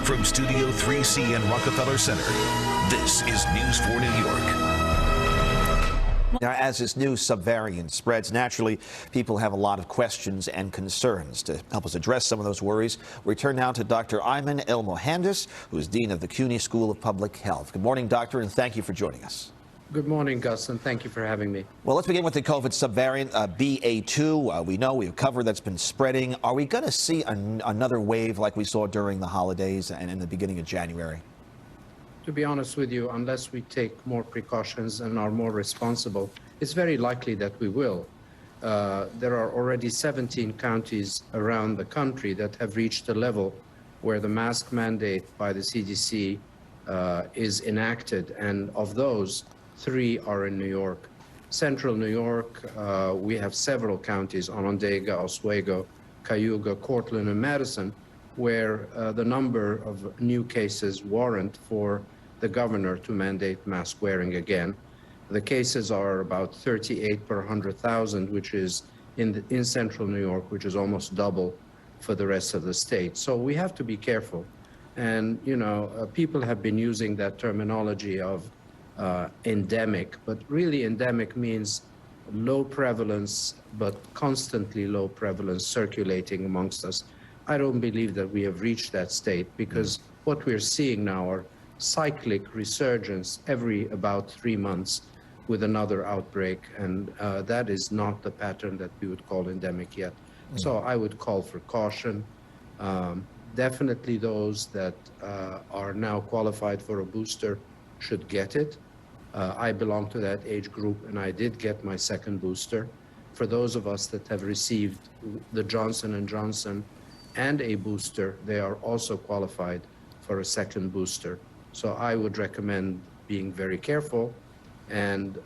From Studio 3C in Rockefeller Center, this is News 4 New York. Now, as this new subvariant spreads, naturally, people have a lot of questions and concerns. To help us address some of those worries, we turn now to Dr. Ayman El-Mohandes, who is Dean of the CUNY School of Public Health. Good morning, Doctor, and thank you for joining us. Good morning, Gus, and thank you for having me. Well, let's begin with the COVID subvariant, BA2. We know we have cover that's been spreading. Are we going to see another wave like we saw during the holidays and in the beginning of January? To be honest with you, unless we take more precautions and are more responsible, it's very likely that we will. There are already 17 counties around the country that have reached a level where the mask mandate by the CDC is enacted, and of those, 3 are in New York. Central New York, we have several counties, Onondaga, Oswego, Cayuga, Cortland, and Madison, where the number of new cases warrant for the governor to mandate mask wearing again. The cases are about 38 per 100,000, which is in Central New York, which is almost double for the rest of the state. So we have to be careful. And, you know, people have been using that terminology of endemic, but really endemic means low prevalence, but constantly low prevalence circulating amongst us. I don't believe that we have reached that state, because what we're seeing now are cyclic resurgence every about 3 months with another outbreak, and that is not the pattern that we would call endemic yet. So I would call for caution. Definitely those that are now qualified for a booster should get it. I belong to that age group, and I did get my second booster. For those of us that have received the Johnson & Johnson and a booster, they are also qualified for a second booster. So I would recommend being very careful. And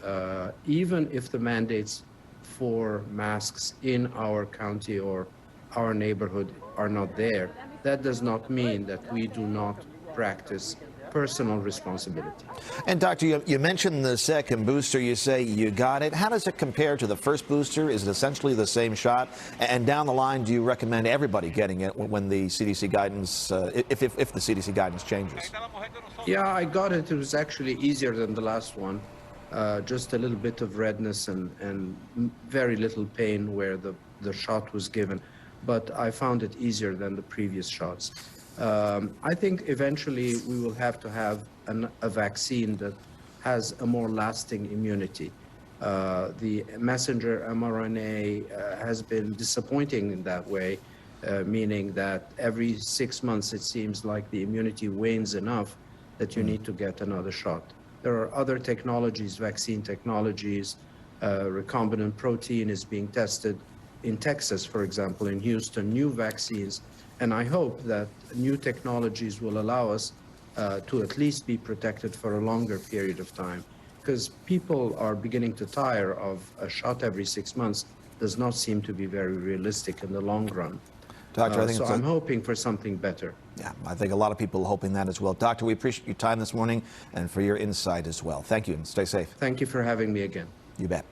even if the mandates for masks in our county or our neighborhood are not there, that does not mean that we do not practice personal responsibility. And Doctor, you mentioned the second booster. You say you got it. How does it compare to the first booster? Is it essentially the same shot? And down the line, do you recommend everybody getting it when the CDC guidance, if the CDC guidance changes? Yeah, I got it. It was actually easier than the last one. Just a little bit of redness and very little pain where the shot was given. But I found it easier than the previous shots. I think eventually we will have to have a vaccine that has a more lasting immunity. The messenger mRNA has been disappointing in that way, meaning that every 6 months it seems like the immunity wanes enough that you need to get another shot. There are other technologies, vaccine technologies. Recombinant protein is being tested in Texas, for example, in Houston, new vaccines. And I hope that new technologies will allow us to at least be protected for a longer period of time, because people are beginning to tire of a shot every 6 months. Does not seem to be very realistic in the long run. Doctor, I think so I'm hoping for something better. Yeah, I think a lot of people are hoping that as well. Doctor, we appreciate your time this morning and for your insight as well. Thank you, and stay safe. Thank you for having me again. You bet.